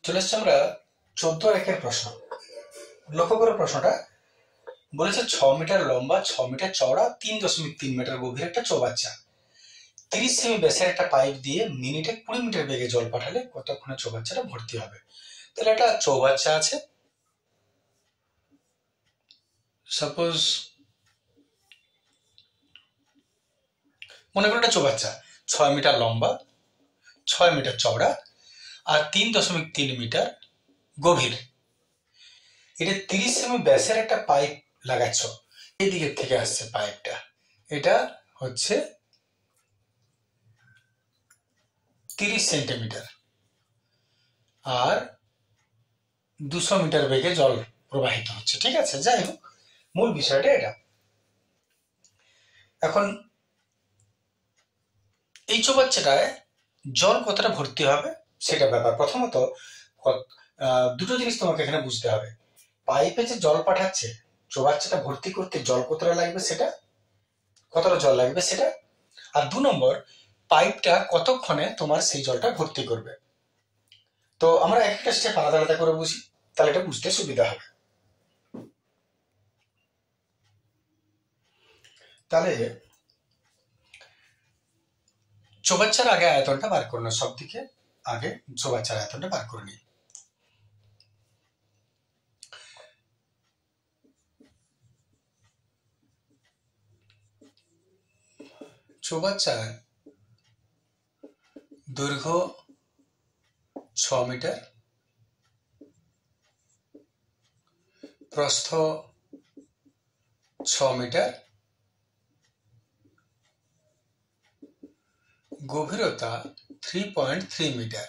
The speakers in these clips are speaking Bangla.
চলে এসছি আমরা 14 একের প্রশ্ন। লক্ষ্য করো প্রশ্নটা বলেছে 6 মিটার লম্বা, 6 মিটার চওড়া, 3.3 মিটার গভীর একটা চৌবাচ্চা 30 সেমি ব্যাসের একটা পাইপ দিয়ে মিনিটে 20 মিটার বেগে জল পাঠালে কতক্ষণে চৌবাচ্চাটা ভর্তি হবে। তাহলে একটা চৌবাচ্চা আছে, সাপোজ মনে করো একটা চৌবাচ্চা 6 মিটার লম্বা, 6 মিটার চওড়া আর 3.3 মিটার গভীর। এটা 30 সেমি ব্যাসের একটা পাইপ লাগাচ্ছ, এই দিকের থেকে আসছে পাইপটা, এটা হচ্ছে 30 সেন্টিমিটার আর 200 মিটার বেগে জল প্রবাহিত হচ্ছে। ঠিক আছে, যাই হোক মূল বিষয়টা এটা। এখন এই চৌবাচ্চাটায় জল কতটা ভর্তি হবে সেটা ব্যাপার। প্রথমত দুটো জিনিস তোমাকে এখানে বুঝতে হবে। পাইপে যে জল পাঠাচ্ছে চৌবাচ্চাটা ভর্তি করতে জল কতটা লাগবে সেটা, কতটা জল লাগবে সেটা, আর 2 নম্বর পাইপটা কতক্ষণে তোমার সেই জলটা ভর্তি করবে। তো আমরা একটা স্টেপ আলাদা আলাদা করে বুঝি, তাহলে এটা বুঝতে সুবিধা হবে। তাহলে চৌবাচ্চার আগে আয়তনটা বার করে নাও, সব দিকে আগে চৌবাচ্চার আয়তনটা বার করে নিই। চৌবাচ্চার দৈর্ঘ্য 6 মিটার, প্রস্থ 6 মিটার, গভীরতা 3.3 মিটার।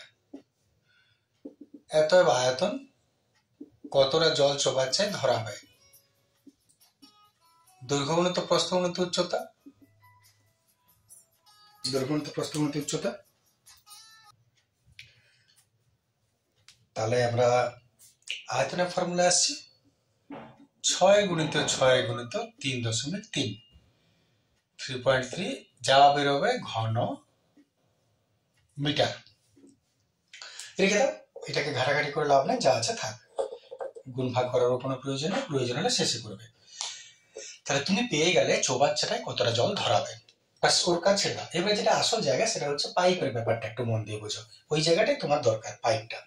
এত আয়তন, কতটা জল চৌবাচ্চায় ধরা হয়। দৈর্ঘ্য গুণিত প্রস্থ গুণিত উচ্চতা, দৈর্ঘ্য গুণিত প্রস্থ গুণিত উচ্চতা। তাহলে আমরা আয়তনের ফর্মুলা আসছি 6 গুণিত 6 গুণিত 3.3, 3.3 যা বেরোবে ঘন মিটার। রেখে দাও, এটাকে ঘাটাঘাটি করে লাভ নেই, যা আছে থাক, গুণ ভাগ করারও কোনো প্রয়োজন নেই, প্রয়োজন হলে শেষে করবে। তাহলে তুমি পেয়ে গেলে চৌবাচ্চাটায় কতটা জল ধরাবে, বাস ওর কাজ ছেড়ে দাও। এবার যেটা আসল জায়গা সেটা হচ্ছে পাইপের ব্যাপারটা, একটু মন দিয়ে বোঝো। ওই জায়গাটাই তোমার দরকার, পাইপটা।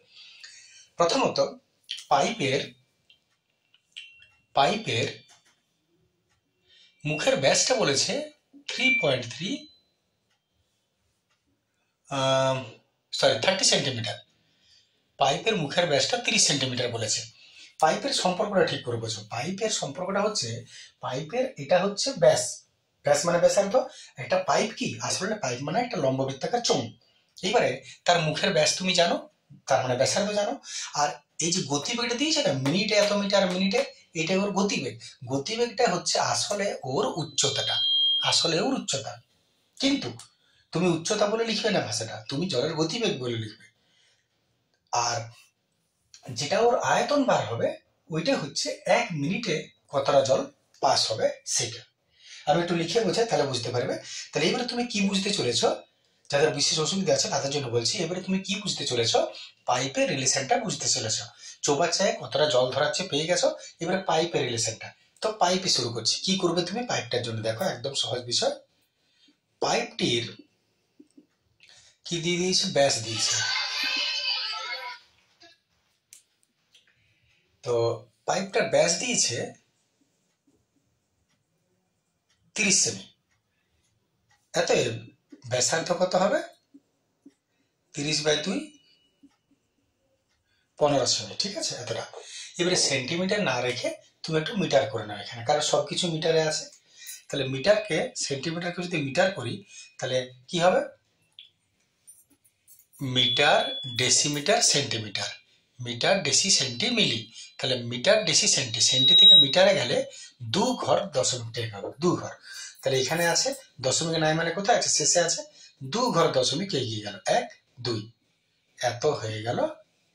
প্রথমত পাইপের মুখের ব্যাসটা বলেছে 30 সেন্টিমিটার। পাইপের মুখের ব্যাসটা 30 সেন্টিমিটার বলেছে। পাইপের সম্পর্কটা ঠিক করে বোঝো। পাইপের সম্পর্কটা হচ্ছে, পাইপের এটা হচ্ছে ব্যাস, ব্যাস মানে ব্যাসার্ধ। একটা পাইপ কি, আসলে পাইপ মানে একটা লম্ববৃত্তাকার চোঙ। এবারে তার মুখের ব্যাস তুমি জানো, তার মানে ব্যাসার্ধ জানো। আর এই যে গতিবেগটা দিয়েছে না, মিনিটে এত মিটার মিনিটে, এটা ওর গতিবেগ। গতিবেগটা হচ্ছে আসলে ওর উচ্চতাটা, আসলে ওর উচ্চতা। কিন্তু তুমি উচ্চতা বলে লিখবে না ভাষাটা, তুমি জলের গতিবেগ বলে লিখবে। আর যেটা ওর আয়তন বার হবে ওইটা হচ্ছে 1 মিনিটে কতটা জল পাস হবে সেটা। আমি একটু লিখে বোঝাই, তাহলে বুঝতে পারবে। তাহলে এবারে তুমি কি বুঝতে চলেছ, যাদের বিশেষ অসুবিধা আছে তাদের জন্য বলছি। এবারে তুমি কি বুঝতে চলেছ, পাইপের রিলেশনটা বুঝতে চলেছ। চৌবাচ্চায় কতটা জল ধরাচ্ছে পেয়ে গেছো, এবারে পাইপের রিলেশনটা। তো পাইপে শুরু করছি। কি করবে তুমি পাইপটার জন্য, দেখো একদম সহজ বিষয়। পাইপটির কি দিয়ে দিয়েছে, ব্যাস দিয়েছে। তো পাইপটার ব্যাস দিয়েছে 30 সেমি। এত ব্যাসার্ধ কত হবে, 30/2 15 সেমি। ঠিক আছে, এতটা। এবারে সেন্টিমিটার না রেখে তুমি একটু মিটার করে নাও এখানে, কারণ সবকিছু মিটারে আছে। তাহলে মিটারকে, সেন্টিমিটারকে যদি মিটার করি তাহলে কি হবে, metre decimetre centimetre, metre deci centi milli. তাহলে মিটার ডেসি সেন্টি, সেন্টি থেকে মিটারে গেলে 2 ঘর দশমিক টেক হবে, 2 ঘর। তাহলে এখানে আছে দশমিক নাই, মানে কোথায় আছে, শেষে আছে। 2 ঘর দশমিক এগিয়ে গেল, 1 2, এত হয়ে গেল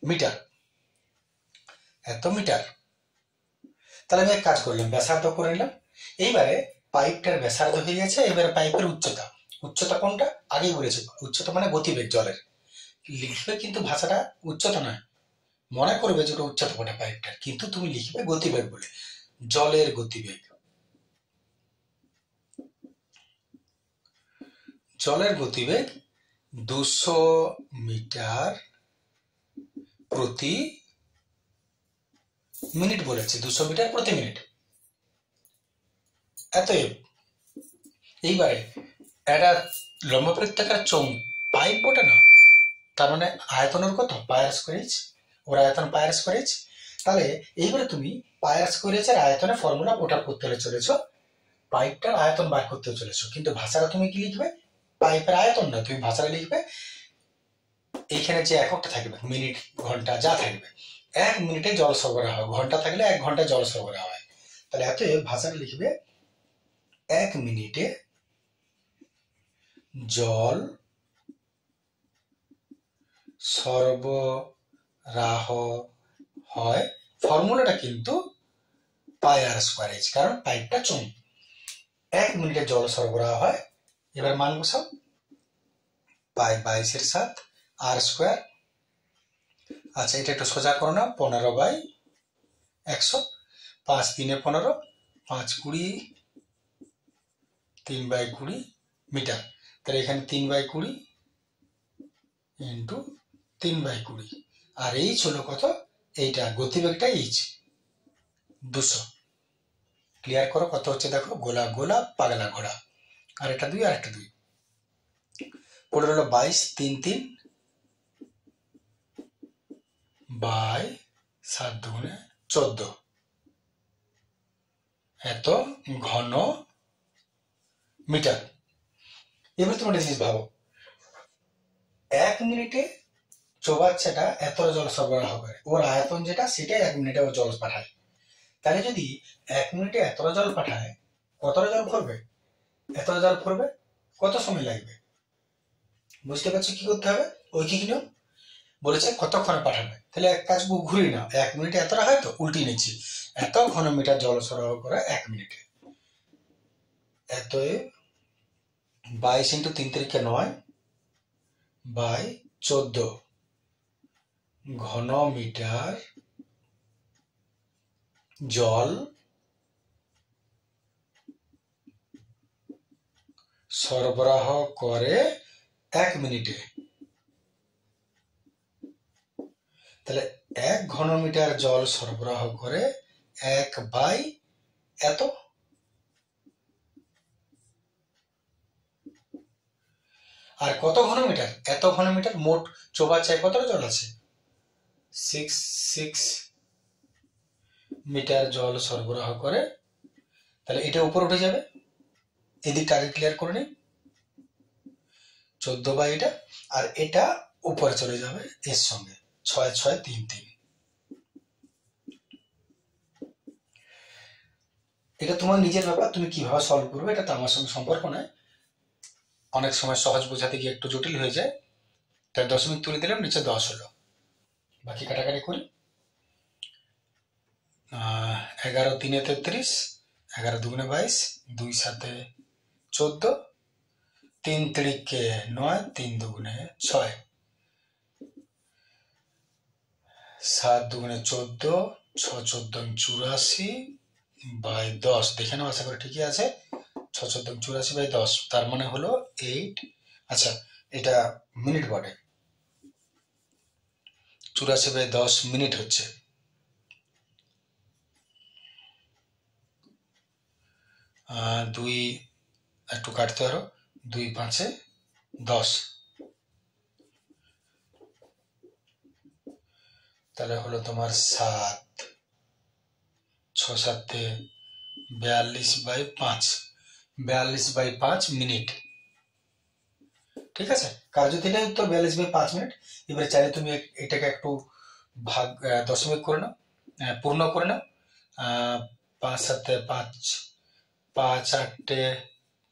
মিটার, এত মিটার। তাহলে আমি এক কাজ করলাম, ব্যাসার্ধ করে নিলাম। এইবারে পাইপটার ব্যাসার্ধ হয়ে গেছে। এবারে পাইপের উচ্চতা, উচ্চতা কোনটা আগেই বলেছি, উচ্চতা মানে গতিবেগ জলের। লিখবে কিন্তু ভাষাটা উচ্চতা নয়, মনে করবে যে ওটা উচ্চতাপাটা পাইপটার, কিন্তু তুমি লিখবে গতিবেগ বলে, জলের গতিবেগ। জলের গতিবেগ 200 মিটার প্রতি মিনিট বলেছে, 200 মিটার প্রতি মিনিট। এতএব এইবারে একটা লম্ববৃত্তাকার চোঙ পাইপ ওটা না, তার মানে আয়তনের কত পাই আর স্কয়ার এইচ, ওর আয়তন পাই আর স্কয়ার এইচ। তাহলে এইবারে তুমি পাই আর স্কয়ার এইচ এর আয়তনের ফর্মুলা ওটা করতে চলেছো, পাইপটার আয়তন বার করতে চলেছো, কিন্তু ভাষাটা তুমি কি লিখবে? পাইপের আয়তন না, তুমি ভাষাটা লিখবে এইখানে যে এককটা থাকবে মিনিট ঘন্টা যা থাকবে, 1 মিনিটে জল সরবরাহ, ঘন্টা থাকলে 1 ঘন্টায় জল সরবরাহ হয়। তাহলে এত ভাষাটা লিখবে 1 মিনিটে জল সরবরাহ হয়। ফর্মুলাটা কিন্তু পাই আর স্কয়ার এইচ, কারণ পাইপটা চোঙ। 1 মিনিটে জল সরবরাহ হয়। এবার মান বসাও, পাই 22/7 আর স্কয়ার। আচ্ছা, এটা একটু সোজা করো না, 15/100, 5 3 15, 5 20, 3/20 মিটার। তাহলে এখানে 3/20 ইন্টু 3/20, আর এইচ হলো কত? এইটা গতিবেগটা এইচ 200। ক্লিয়ার করো কত হচ্ছে দেখো, গোলা গোলা পাগলা ঘোড়া। আর একটা 2 আর একটা 2 পড়ে হলো 22 3 3 বাই 7 2 14, এত ঘন মিটার। এবার তোমরা জিনিস ভাবো, 1 মিনিটে চৌবাচ্চাটা এতটা জল সরবরাহ করে, ওর আয়তন যেটা সেটাই 1 মিনিটে ও জল পাঠায়। তাহলে যদি 1 মিনিটে এতটা জল পাঠায়, কতটা জল পড়বে? এতটা জল পড়বে, কত সময় লাগবে? বুঝতে পারছো কি করতে হবে? ওই কি নিয়ম বলেছে কতক্ষণে পাঠাবে, তাহলে এক কাজ ঘুরি না, 1 মিনিটে এতটা হয় তো উল্টি নিচ্ছি, এত ঘন মিটার জল সরবরাহ করে 1 মিনিটে। এত 22 ইন্টু 3 3 9 বাই 14 ঘন মিটার জল সরবরাহ করে 1 মিনিটে। তাহলে 1 ঘন মিটার জল সরবরাহ করে 1 বাই এত। আর কত ঘন মিটার? এত ঘন মিটার। মোট চৌবাচ্চায় কতটা জল আছে? 6 মিটার জল সরবরাহ করে। তাহলে এটা উপর উঠে যাবে, এদিকটা আগে ক্লিয়ার করে নিই, 14 বাই এটা, আর এটা উপরে চলে যাবে এর সঙ্গে, 6 6 3 3। এটা তোমার নিজের ব্যাপার, তুমি কিভাবে সলভ করবে এটা তো আমার সঙ্গে সম্পর্ক নয়। অনেক সময় সহজ বোঝাতে গিয়ে একটু জটিল হয়ে যায়, তাই দশমিক তুলে দিলাম, নিচে 10 হলো। বাকি কাটাকাটি করি, 11 3 33, 11 2 22, 2 7 14, 3 3 9, 3 2 6, 7 2 14, 6 14 84 বাই 10। দেখে নাও, আশা করি ঠিকই আছে। 6 14 84 বাই 10, তার মানে হলো 8। আচ্ছা, এটা মিনিট বটে, 84 বাই 10 মিনিট হচ্ছে। দুই একটু কাটতে পারো, 2 5 10, তাহলে হলো তোমার 7, 6 7 42 বাই 5, 42 বাই 5 মিনিট। ঠিক আছে, কার্য দিলে উত্তর 42 বাই 5 মিনিট। এবারে চাইলে তুমি এটাকে একটু ভাগ দশমিক করে নাও, পূর্ণ করে নাও। 5 7 5, 5 8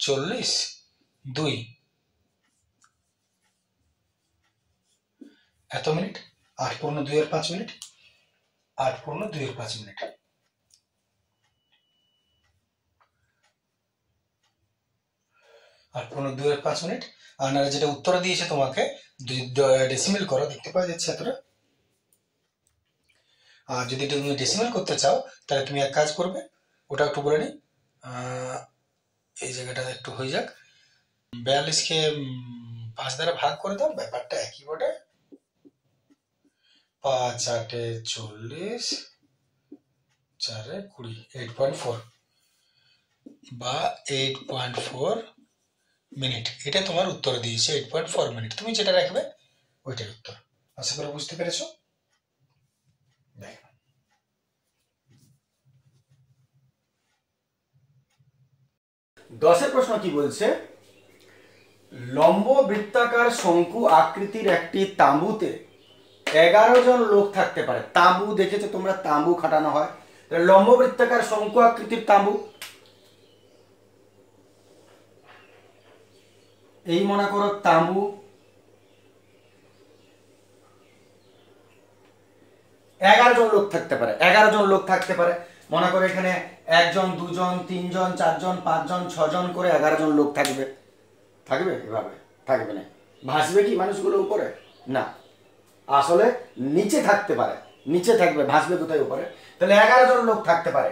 40, 2 এত মিনিট। 8 পূর্ণ 2 এর 5 মিনিট, 8 পূর্ণ 2 এর 5 মিনিট। 8 পূর্ণ 2 এর 5 মিনিট। আর না যেটা উত্তর দিয়েছে তোমাকে, ডেসিমেল করো, দেখতে পাওয়া যাচ্ছে এতটা। আর যদি তুমি ডেসিমেল করতে চাও তাহলে তুমি এক কাজ করবে, ওটা একটু বলে নিই। এই জায়গাটা একটু হয়ে যাক। 42কে 5 দ্বারা ভাগ করে দাও, ব্যাপারটা একই বটে। 5 8 40, 4 20, 8.4 বা 8.4 মিনিট। এটা তোমার উত্তর দিয়েছে 8.4 মিনিট। তুমি যেটা রাখবে ওইটাই উত্তর। আশা করি বুঝতে পেরেছো। দেখো 10 প্রশ্ন কি বলছে, লম্ব বৃত্তাকার শঙ্কু আকৃতির একটি তাঁবুতে 11 জন লোক থাকতে পারে। তাঁবু দেখেছো তোমরা, তাঁবু খাটানো হয়। লম্ব বৃত্তাকার শঙ্কু আকৃতির তাঁবু, এই মনে করো তাঁবু, 11 জন লোক থাকতে পারে। 11 জন লোক থাকতে পারে, মনে করো এখানে 1 জন 2 জন 3 জন 4 জন 5 জন 6 জন করে 11 জন লোক থাকবে। থাকবে এভাবে? থাকবে না। ভাসবে কি মানুষগুলো উপরে? না, আসলে নিচে থাকতে পারে, নিচে থাকবে। ভাসবে কোথায়? উপরে। তাহলে 11 জন লোক থাকতে পারে।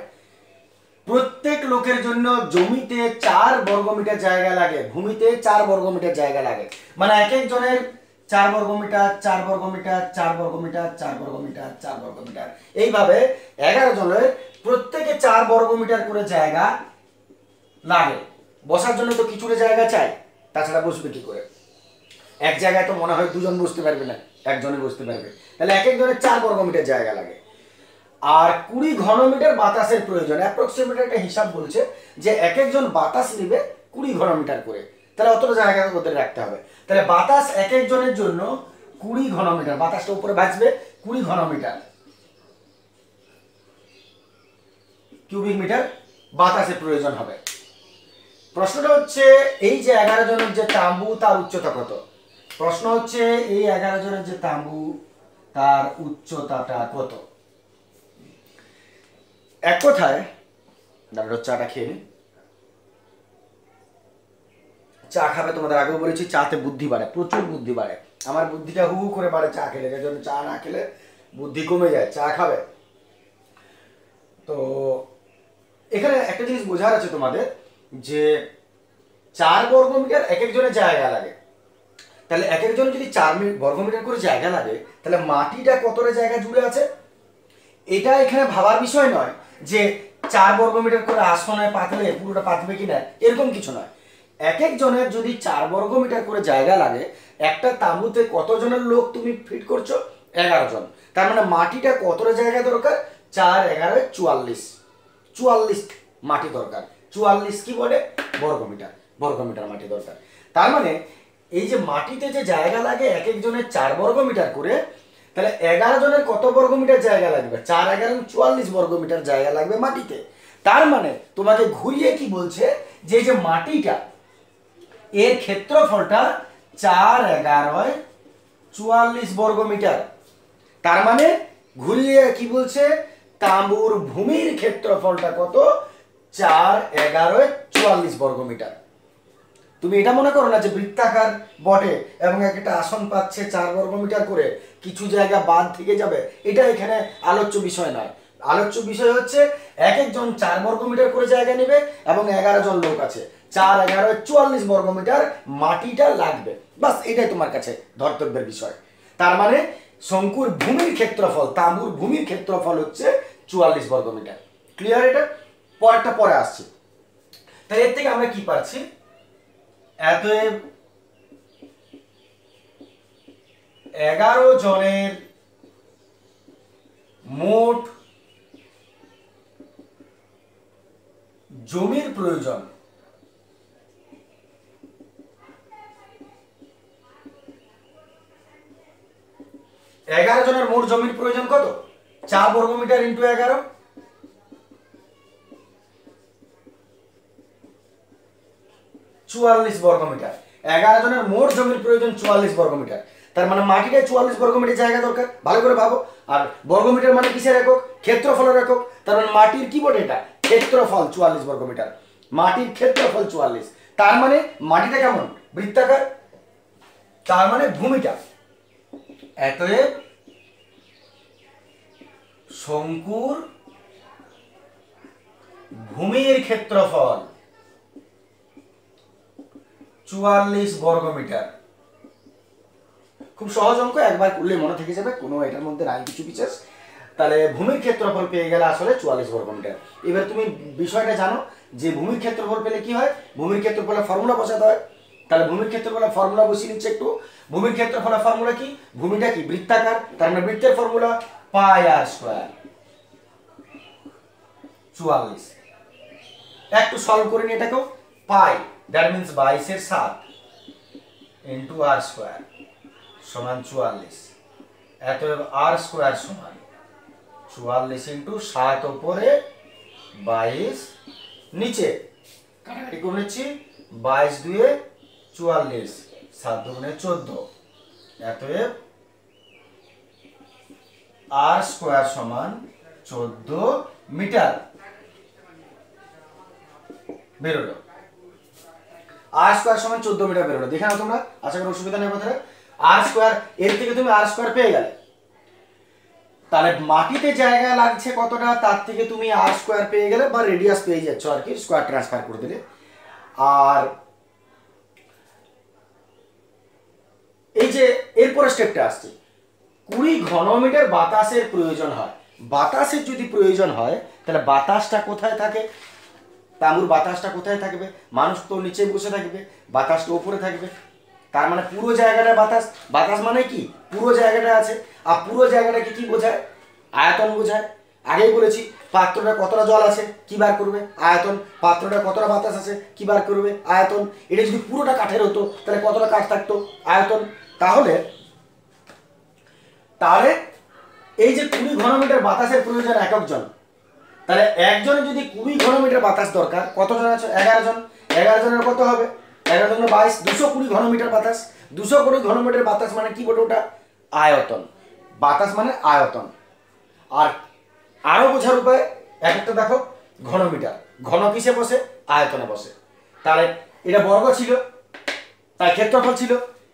প্রত্যেক লোকের জন্য জমিতে 4 বর্গমিটার জায়গা লাগে, ভূমিতে 4 বর্গমিটার জায়গা লাগে। মানে এক একজনের 4 বর্গমিটার 4 বর্গমিটার 4 বর্গমিটার 4 বর্গমিটার 4 বর্গমিটার, এইভাবে 11 জনের প্রত্যেকে 4 বর্গমিটার করে জায়গা লাগে। বসার জন্য তো কিছুটা জায়গা চাই, তাছাড়া বসবে কি করে? এক জায়গায় তো মনে হয় 2 জন বসতে পারবে না, একজনে বসতে পারবে। তাহলে এক একজনের 4 বর্গমিটার জায়গা লাগে। আর 20 ঘনমিটার বাতাসের প্রয়োজন। অ্যাপ্রক্সিমেট একটা হিসাব বলছে যে এক একজন বাতাস নেবে 20 ঘনমিটার করে। তাহলে অতটা জায়গা ওদের রাখতে হবে। তাহলে বাতাস এক একজনের জন্য 20 ঘনমিটার, বাতাসটা উপরে ভাসবে 20 ঘনমিটার কিউবিক মিটার বাতাসের প্রয়োজন হবে। প্রশ্নটা হচ্ছে এই যে 11 জনের যে তাঁবু তার উচ্চতা কত? প্রশ্ন হচ্ছে এই 11 জনের যে তাঁবু তার উচ্চতাটা কত? এক কথায়, দাঁড়াও চাটা খেয়ে নি। চা খাবে, তোমাদের আগেও বলেছি চাতে বুদ্ধি বাড়ে, প্রচুর বুদ্ধি বাড়ে। আমার বুদ্ধিটা হু হু করে বাড়ে চা খেলে, যার জন্য চা না খেলে বুদ্ধি কমে যায়। চা খাবে। তো এখানে একটা জিনিস বোঝার আছে তোমাদের, যে 4 বর্গমিটার এক একজনের জায়গা লাগে। তাহলে এক একজনের যদি 4 বর্গমিটার করে জায়গা লাগে, তাহলে মাটিটা কতটা জায়গা জুড়ে আছে এটা এখানে ভাবার বিষয় নয় যে 4 বর্গমিটার করে আসনে পাতলে পুরোটা পাতবে কিনা, এরকম কিছু নয়। এক একজনের যদি 4 বর্গমিটার করে জায়গা লাগে, একটা তাঁবুতে কতজনের লোক তুমি ফিট করছো? 11 জন। তার মানে মাটিটা কতটা জায়গা দরকার? 4 11 44, 44 মাটি দরকার। 44 কি বলে? বর্গমিটার। বর্গমিটার মাটি দরকার। তার মানে এই যে মাটিতে যে জায়গা লাগে এক একজনের 4 বর্গমিটার করে, তাহলে 11 জনের কত বর্গমিটার জায়গা লাগবে? 4 11 44 বর্গমিটার জায়গা লাগবে মাটিতে। তার মানে তোমাকে ঘুরিয়ে কি বলছে, যে যে মাটিটা এর ক্ষেত্রফলটা 4 11 44 বর্গমিটার। তার মানে ঘুরিয়ে কি বলছে, তাঁবুর ভূমির ক্ষেত্রফলটা কত? 4 11 44 বর্গমিটার। তুমি এটা মনে করো না যে বৃত্তাকার বটে এবং একটা আসন পাচ্ছে 4 বর্গমিটার করে, কিছু জায়গা বাদ থেকে যাবে, এটা এখানে আলোচ্য বিষয় নয়। আলোচ্য বিষয় হচ্ছে এক একজন 4 বর্গমিটার করে জায়গা নেবে এবং 11 জন লোক আছে, 4 11 44 বর্গমিটার মাটিটা লাগবে। বাস এটাই তোমার কাছে ধর্তব্যের বিষয়। তার মানে শঙ্কুর ভূমির ক্ষেত্রফল, তাঁবুর ভূমির ক্ষেত্রফল হচ্ছে 44 বর্গমিটার। ক্লিয়ার? এটা পরেরটা পরে আসছে। তাহলে এর থেকে আমরা কি পাচ্ছি? অতএব 11 জনের মোট জমির প্রয়োজন 11 জনের মোট জমির প্রয়োজন কত? 4 বর্গমিটার ইন্টু 11, 44 বর্গমিটার। 11 জনের মোট জমির প্রয়োজন 44 বর্গমিটার। তার মানে মাটিটা 44 বর্গমিটার জায়গা দরকার। ভালো করে ভাবো। আর বর্গমিটার মানে কিসের একক? ক্ষেত্রফলের একক। তার মানে মাটির কি বটে? এটা ক্ষেত্রফল 44 বর্গমিটার। মাটির ক্ষেত্রফল 44। তার মানে মাটিটা কেমন? বৃত্তাকার। তার মানে ভূমিটা। অতএব শঙ্কুর ভূমির ক্ষেত্রফল 44 বর্গমিটার। খুব সহজ অঙ্ক, একবার করলে মনে থেকে যাবে, কোনো এটার মধ্যে নাই কিছু বিশেষ। তাহলে ভূমির ক্ষেত্রফল পেয়ে গেলে আসলে 44 বর্গমিটার। এবার তুমি বিষয়টা জানো যে ভূমির ক্ষেত্রফল পেলে কি হয়, ভূমির ক্ষেত্রফলের ফর্মুলা বসাতে হয়। তাহলে ভূমির ক্ষেত্রফলের ফর্মুলা বসিয়ে নিচ্ছে একটু। ভূমির ক্ষেত্রফলের ফর্মুলা কি, ভূমিটা কি বৃত্তাকার, তার মানে বৃত্তের ফর্মুলা পাই আর স্কয়ার 44। একটু সলভ করে নিয়ে এটাকেও, pi that means 22/7 into r square সমান 44। অতএব আর স্কয়ার সমান 44 ইন্টু 7 উপরে 22 নিচে কাটাকাটি করে নিচ্ছি, 22 2 44, 7 2 14। অতএব আর স্কয়ার সমান 14 মিটার বেরোলো। আর স্কয়ার সমান 14 মিটার বেরোলো। দেখে নাও তোমরা, আশা করি অসুবিধা নেই কথাটা। আর স্কয়ার, এর থেকে তুমি আর স্কয়ার পেয়ে গেলে, তাহলে মাটিতে জায়গা লাগছে কতটা তার থেকে তুমি আর স্কয়ার পেয়ে গেলে, বা রেডিয়াস পেয়ে যাচ্ছ আর কি, স্কয়ার ট্রান্সফার করে দিলে। আর এই যে এরপরে স্টেপটা আসছে, 20 ঘনমিটার বাতাসের প্রয়োজন হয়। বাতাসের যদি প্রয়োজন হয় তাহলে বাতাসটা কোথায় থাকে, তাঁবুর বাতাসটা কোথায় থাকবে, মানুষ তো নিচে বসে থাকবে, বাতাসটা উপরে থাকবে। তার মানে পুরো জায়গাটা বাতাস, বাতাস মানে কি পুরো জায়গাটা আছে। আর পুরো জায়গাটাকে কি বোঝায়, আয়তন বোঝায়। আগেই বলেছি পাত্রটা কতটা জল আছে কি বার করবে, আয়তন। পাত্রটা কতটা বাতাস আছে কি বার করবে, আয়তন। এটা যদি পুরোটা কাঠের হতো তাহলে কতটা কাঠ থাকতো, আয়তন। তাহলে তাহলে এই যে 20 ঘনমিটার বাতাসের প্রয়োজন একক জন, তাহলে একজনের যদি 20 ঘনমিটার বাতাস দরকার, কতজন আছে, 11 জন। 11 জনের কত হবে, 11 জন 22, 220 ঘনমিটার বাতাস। 220 ঘনমিটার বাতাস মানে কি বলে ওটা, আয়তন। বাতাস মানে আয়তন। আর আরো বোঝার উপায়, একটা দেখো ঘনমিটার, ঘন কিসে বসে, আয়তনে বসে। তাহলে এটা বর্গ ছিল, তাই ক্ষেত্রফল ছিল,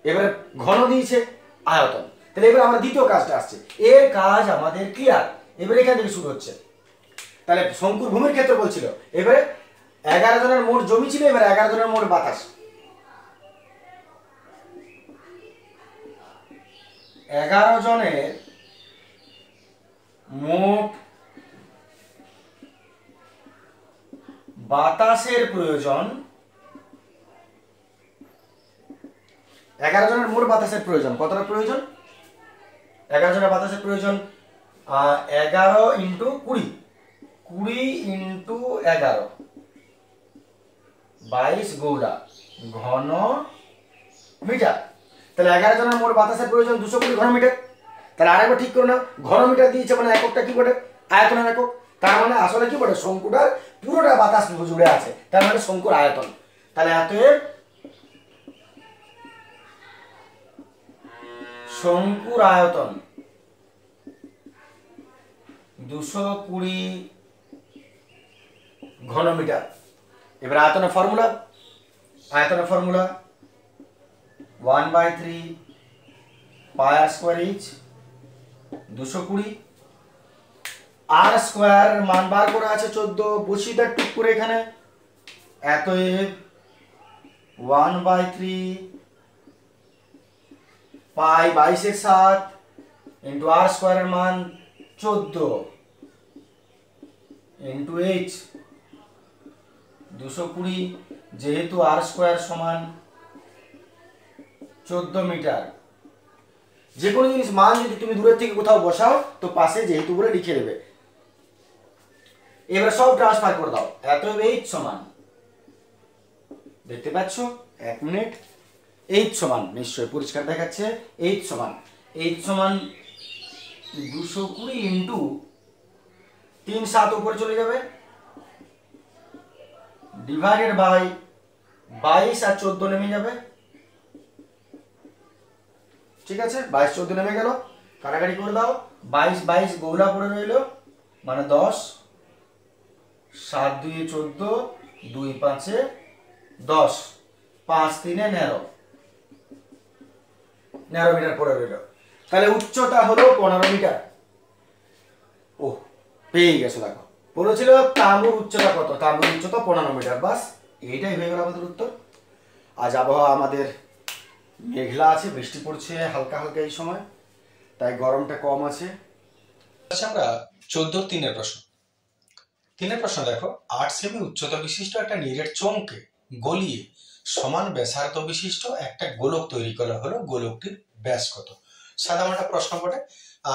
এবারে ঘন দিয়েছে, আয়তন। তাহলে এবার আমরা দ্বিতীয় কাজটা আসছে, এর কাজ আমাদের ক্লিয়ার। এবার এখান থেকে শুরু হচ্ছে। তাহলে শঙ্কুর ভূমির ক্ষেত্রফল ছিল, এবারে 11 জনের মোট জমি ছিল, এবার 11 জনের মোট বাতাস। 11 জনের মোট বাতাসের প্রয়োজন, 11 জনের মোট বাতাসের প্রয়োজন, কতটা প্রয়োজন, 11 জনের বাতাসের প্রয়োজন 11 ইন্টু 20, 20 ইন্টু 11, 22 গৌড়া ঘন মিটার। তাহলে 11 জনের মোট বাতাসের প্রয়োজন 220 ঘন মিটার। তাহলে আরেকবার ঠিক করে নাও, ঘন মিটার দিয়েছে মানে এককটা কি বটে, আয়তনের একক। তার মানে আসলে কি বটে, শঙ্কুটার পুরোটা বাতাস জুড়ে আছে, তার মানে শঙ্কুর আয়তন। তাহলে অতএব শঙ্কুর আয়তন 220 ঘনমিটার। এবার আয়তনের ফর্মুলা, 1/3 পাই আর স্কয়ার এইচ 220। আর স্কয়ার মান বার করা আছে 14, বসিয়ে দাও টুক করে এখানে। অতএব 1/3 পাই 22/7 ইন্টু আর স্কয়ারের মান 14 ইন্টু এইচ 220, যেহেতু আর স্কয়ার সমান 14 মিটার। যে কোনো জিনিস মান যদি তুমি দূরের থেকে কোথাও বসাও তো পাশে যেহেতু বলে লিখে দেবে। এবার সব ট্রান্সফার করে দাও। অতএব এইচ সমান, দেখতে পাচ্ছ 1 মিনিট, এইচ সমান নিশ্চয়ই পরিষ্কার দেখাচ্ছে, এইচ সমান 220 ইন্টু 3 7 উপরে চলে যাবে, ডিভাইডেড বাই 22 আর 14 নেমে যাবে। ঠিক আছে, 22 14 নেমে গেল, কাটাকাটি করে দাও, 22 22 গৌড়া পড়ে রইল, মানে 10, 7 2 14, 2 5 10, 5 3 19 মিটার পড়ে রইল। তাহলে উচ্চতা হলো 15 মিটার। ও পেয়ে গেছো, দেখো বলেছিল তাঁবুর উচ্চতা কত, তাঁবুর উচ্চতা 15 মিটার, বাস এইটাই হয়ে গেল আমাদের উত্তর। আজ আবহাওয়া আমাদের মেঘলা আছে, বৃষ্টি পড়ছে হালকা হালকা এই সময়, তাই গরমটা কম আছে। আচ্ছা, আমরা 14 প্রশ্ন। 3 প্রশ্ন দেখো, 8 সেমি উচ্চতা বিশিষ্ট একটা নিরেট চোঙকে গলিয়ে সমান ব্যাসার্ধ বিশিষ্ট একটা গোলক তৈরি করা হলো, গোলকটির ব্যাস কত? সাধারণ একটা প্রশ্ন বটে,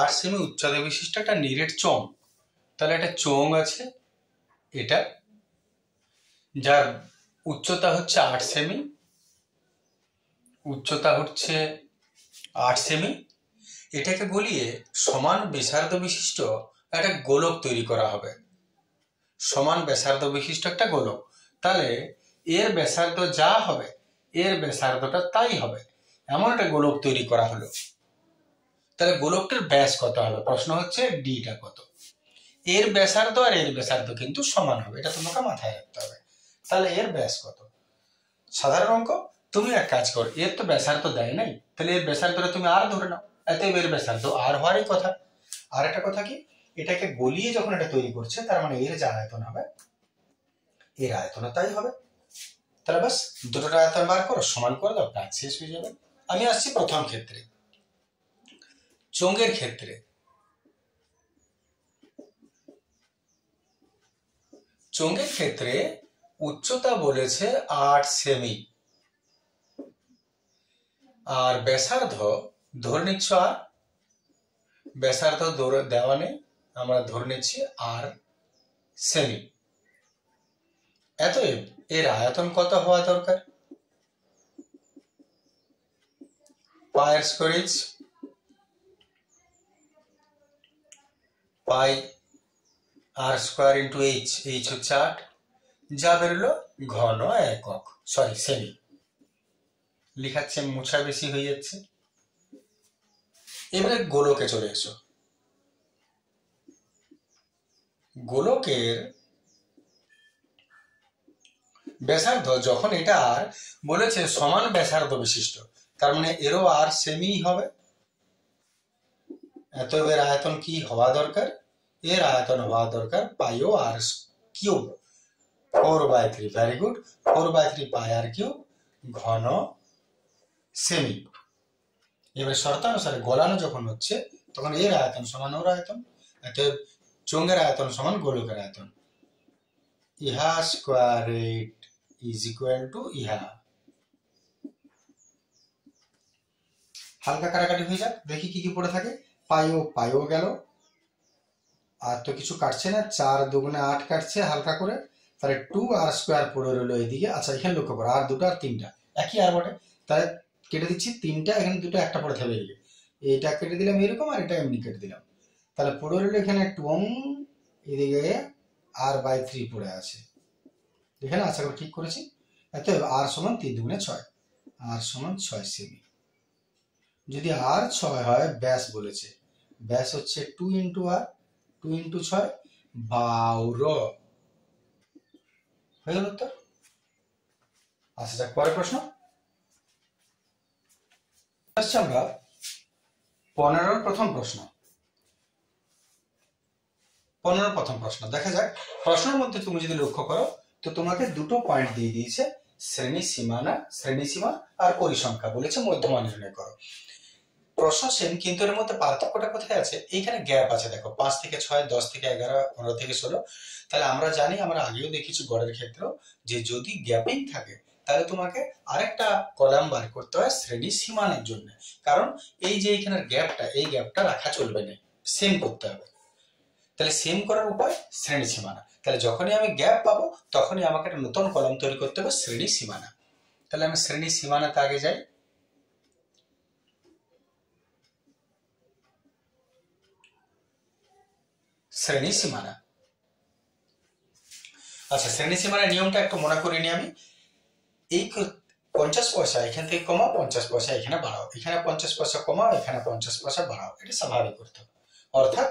8 সেমি উচ্চতা বিশিষ্ট একটা নিরেট চোঙ, তাহলে একটা চোঙ আছে এটা, যার উচ্চতা হচ্ছে 8 সেমি, উচ্চতা হচ্ছে 8 সেমি, এটাকে গলিয়ে সমান ব্যাসার্ধ বিশিষ্ট একটা গোলক তৈরি করা হবে, সমান ব্যাসার্ধ বিশিষ্ট একটা গোলক। তাহলে এর ব্যাসার্ধ যা হবে এর ব্যাসার্ধটা তাই হবে, এমন একটা গোলক তৈরি করা হলো। তাহলে গোলকটির ব্যাস কত হবে? প্রশ্ন হচ্ছে ডিটা কত। এর ব্যাসার্ধ আর এর ব্যাসার্ধ কিন্তু সমান হবে, এটা তোমাকে মাথায় রাখতে হবে। তাহলে এর ব্যাস কত? সাধারণ অঙ্ক, তুমি এক কাজ করো, এর তো ব্যাসার্ধ দেয় নাই, তাহলে এর ব্যাসার্ধটা তুমি আর ধরে নাও, এত এর ব্যাসার্ধ আর হওয়ারই কথা। আর একটা কথা কি, এটাকে গলিয়ে যখন এটা তৈরি করছে, তার মানে এর যা আয়তন হবে এর আয়তন তাই হবে। তাহলে বাস দুটোর আয়তন বার করো, সমান করে দাও, কাজ শেষ হয়ে যাবে। আমি আসছি প্রথম ক্ষেত্রে, চোঙের ক্ষেত্রে। চোঙের ক্ষেত্রে উচ্চতা বলেছে 8 সেমি, আর ব্যাসার্ধ ধরে নিচ্ছ আর, ব্যাসার্ধ দেওয়া নেই, আমরা ধরে নিচ্ছি আর সেমি। এতএব এর আয়তন কত হওয়া দরকার? পায়ের স্কোয়ার ইঞ্চ, পাই আর স্কোয়ার ইন্টু এইচ, এইচ হচ্ছে 8, যা বেরোলো ঘন একক, সরি সেমি। লিখাচ্ছে মোছা বেশি হয়ে যাচ্ছে। এবারে গোলকে চলে এসো। গোলকের ব্যাসার্ধ যখন এটা আর বলেছে সমান ব্যাসার্ধ বিশিষ্ট, তার মানে এরও আর সেমি হবে। এত এর আয়তন কি হওয়া দরকার? এর আয়তন হওয়া দরকার পাইও আর কিউব, 4/3, ভেরি গুড, 4/3 পাই আর কিউব ঘন সেমি। এবার শর্তানুসারে গলানো যখন হচ্ছে, তখন এর আয়তন সমান ওর আয়তন, অতএব চোঙের আয়তন সমান গোলকের আয়তন। ইহা square root is equal to ইহা। হালকা কাটাকাটি হয়ে যাক, দেখি কি কি পড়ে থাকে। পাইও গেল, আর তো কিছু কাটছে না, 4 দুগুণে 8 কাটছে হালকা করে, তাহলে 2 আর স্কোয়ার পড়ে রইলো এইদিকে। আচ্ছা, এখানে লক্ষ্য করো, আর দুটো আর তিনটা একই আর বটে, তাহলে কেটে দিচ্ছি তিনটা, এখানে দুটো একটা পড়ে থাকবে এদিকে, এটা কেটে দিলাম এরকম, আর এটা এমনি কেটে দিলাম, তাহলে পড়ে রইলো এখানে 2, এদিকে r/3 পড়ে আছে এখানে। আশা করি ঠিক করেছি। এত আর সমান 3 দুগুণে 6, আর সমান 6 সেমি। যদি আর 6 হয়, ব্যাস বলেছে, ব্যাস হচ্ছে 2 ইন্টু আর, 2 ইন্টু 6 12 হয়ে গেল উত্তর। আচ্ছা যাক, পরের প্রশ্ন আসছে আমরা 15 প্রথম প্রশ্ন। 15 প্রথম প্রশ্ন দেখা যাক। প্রশ্নের মধ্যে তুমি যদি লক্ষ্য করো, তো তোমাকে দুটো পয়েন্ট দিয়ে দিয়েছে, শ্রেণী সীমা আর পরিসংখ্যা, বলেছে মধ্যমা নির্ণয় করো। প্রশ্ন সেম, কিন্তু এর মধ্যে পার্থক্যটা কোথায় আছে? এইখানে গ্যাপ আছে, দেখো 5 থেকে 6, 10 থেকে 11, 15 থেকে 16। তাহলে আমরা জানি, আমরা আগেও দেখেছি গড়ের ক্ষেত্রেও, যে যদি গ্যাপিং থাকে তাহলে তোমাকে আরেকটা কলাম বার করতে হয় শ্রেণী সীমানার জন্য, কারণ এই যে এইখানের গ্যাপটা, এই গ্যাপটা রাখা চলবে না, সেম করতে হবে। তাহলে সেম করার উপায় শ্রেণী সীমানা। তাহলে যখনই আমি গ্যাপ পাবো, তখনই আমাকে একটা নতুন কলাম তৈরি করতে হবে শ্রেণী সীমানা। তাহলে আমি শ্রেণী সীমানাতে আগে যাই। শ্রেণী সীমানা, আচ্ছা শ্রেণী সীমানার নিয়মটা একটু মনে করে নিই আমি। এই 50 পয়সা এখান থেকে কমাও, 50 পয়সা এখানে বাড়াও, এখানে 50 পয়সা কমাও, এখানে 50 পয়সা বাড়াও, এটা স্বাভাবিক করতে হবে। অর্থাৎ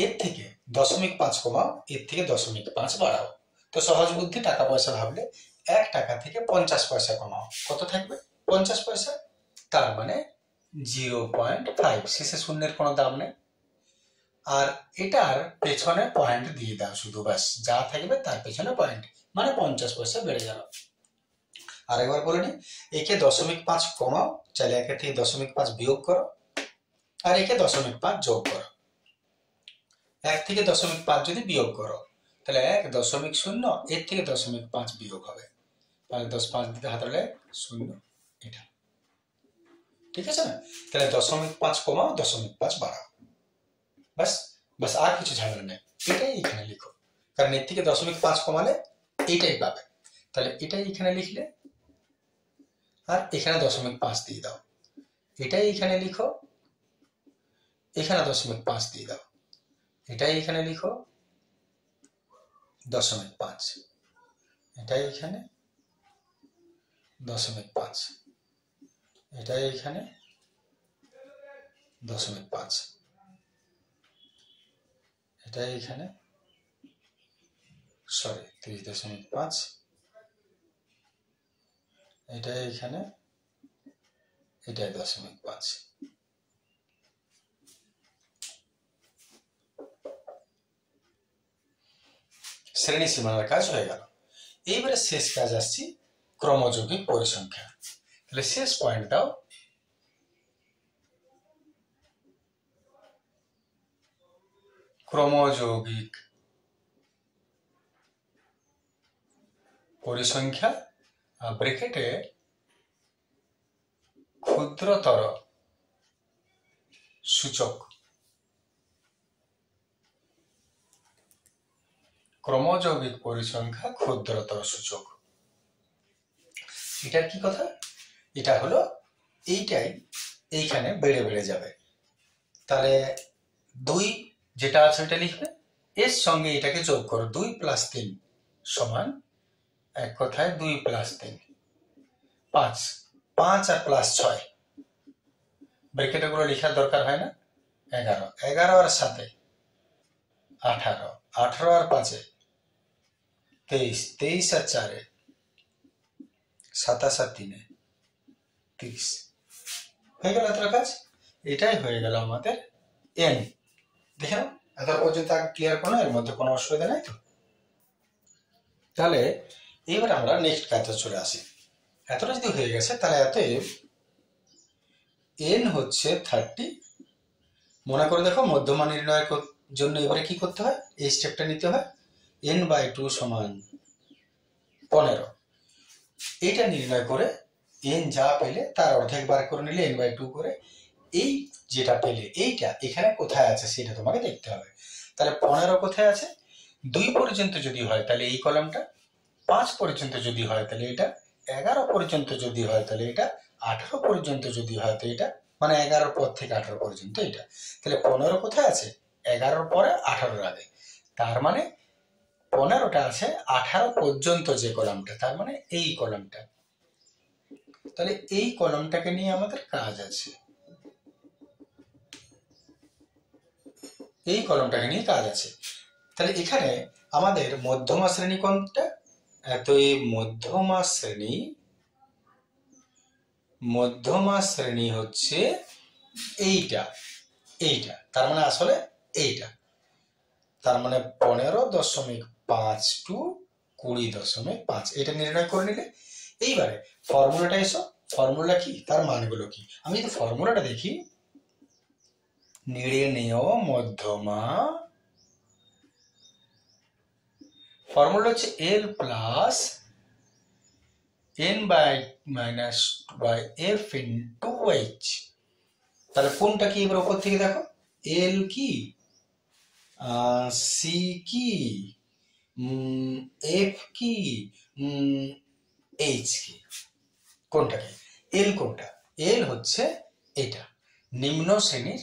এর থেকে 0.5 কমাও, এর থেকে 0.5 বাড়াও। তো সহজ বুদ্ধি, টাকা পয়সা ভাবলে 1 টাকা থেকে 50 পয়সা কমাও, কত থাকবে? 50 পয়সা, তার মানে 0.5, শেষে শূন্যের কোনো দাম নেই। আর এটার পেছনে পয়েন্ট দিয়ে দাও শুধু, ব্যাস যা থাকবে তার পেছনে পয়েন্ট, মানে 50 পয়সা বেড়ে গেল। আরেকবার বলে নি, একে 0.5 কমাও, চাইলে একে থেকে 0.5 বিয়োগ করো, আর একে 0.5 যোগ করো। 1 থেকে 0.5 যদি বিয়োগ করো তাহলে 1.0, এর থেকে 0.5 বিয়োগ হবে, 5 10 5 দিতে হাতালে 0, এটা ঠিক আছে না? তাহলে 0.5 কমাও, 0.5 বাড়াও, বাস বাস, আর কিছু ঝামেলা নেই। এটাই এখানে লিখো, কারণ এর থেকে 0.5 কমালে এইটাই পাবে, তাহলে এটাই এখানে লিখলে, আর এখানে 0.5 দিয়ে দাও। এটাই এখানে লিখো, এখানে 0.5 দিয়ে দাও। এটাই এখানে লিখো 0.5, এটাই এখানে 0.5, এটাই এখানে 0.5, এটাই এখানে 30.5, এটাই এখানে, এটাই 0.5। শ্রেণী সীমানার কাজ হয়ে গেল। এইবারে শেষ কাজ আসছি, ক্রমযৌগিক পরিসংখ্যা। তাহলে শেষ পয়েন্ট দাও, ক্রমযৌগিক পরিসংখ্যা ব্র্যাকেটে ক্ষুদ্রতর সূচক, ক্রমযৌগিক পরিসংখ্যা ক্ষুদ্রতর সূচক। এটার কি কথা? এটা হলো এইটাই এইখানে বেড়ে বেড়ে যাবে। তাহলে 2 যেটা আছে ওইটা লিখবে, এর সঙ্গে এটাকে যোগ করো, 2 + 3 সমান, এক কথায় 2 + 3 5, 5 আর +6, ব্র্যাকেটে গুলো লেখার দরকার হয় না। 11, 11 আর 7 18, 18 আর 5 23, 23 আর 4 27 আর 3 30। হয়ে গেল এত কাজ। এটাই হয়ে গেল আমাদের এন। দেখে নাও, এত পর্যন্ত ক্লিয়ার করো, এর মধ্যে কোনো অসুবিধা নাই তো? তাহলে এইবার আমরা নেক্সট কাজে চলে আসি। এতটা যদি হয়ে গেছে, তাহলে অতএব এন হচ্ছে 30। মনে করে দেখো, মধ্যমা নির্ণয়ের জন্য এবারে কি করতে হয়, এই স্টেপটা নিতে হয়। n/2 সমান 15, এইটা নির্ণয় করে n যা পেলে তার অর্ধেক বার করে নিলে n/2 করে, এই যেটা পেলে এইটা এখানে কোথায় আছে সেটা তোমাকে দেখতে হবে। তাহলে 15 কোথায় আছে? 2 পর্যন্ত যদি হয় তাহলে এই কলামটা, 5 পর্যন্ত যদি হয় তাহলে এটা, 11 পর্যন্ত যদি হয় তাহলে এটা, 18 পর্যন্ত যদি হয় তো এটা, মানে 11 পর থেকে 18 পর্যন্ত এটা। তাহলে 15 কোথায় আছে? 11 পরে 18 আগে, তার মানে 15টা আছে 18 পর্যন্ত যে কলামটা, তার মানে এই কলামটা। তাহলে এই কলামটাকে নিয়ে আমাদের কাজ আছে, এই কলামটাকে নিয়ে কাজ আছে। তাহলে এখানে আমাদের মধ্যমা শ্রেণী কোনটা? এত এই মধ্যমা শ্রেণী হচ্ছে এইটা, এইটা, তার মানে আসলে এইটা, তার মানে 15.5 টু 20.5, এটা নির্ণয় করে নিলে। এইবারে ফর্মুলাটা এসো, ফর্মুলা কি, তার মানগুলো কি। আমি যদি ফর্মুলাটা দেখি, নির্ণেয় মধ্যমা, ফর্মুলা হচ্ছে L plus n/-f into h। তাহলে কোনটা কি, এবার উপর থেকে দেখো, L কি, C কি, F কি, H কি, কোনটা কি? L কোনটা? L হচ্ছে এটা নিম্ন শ্রেণীর,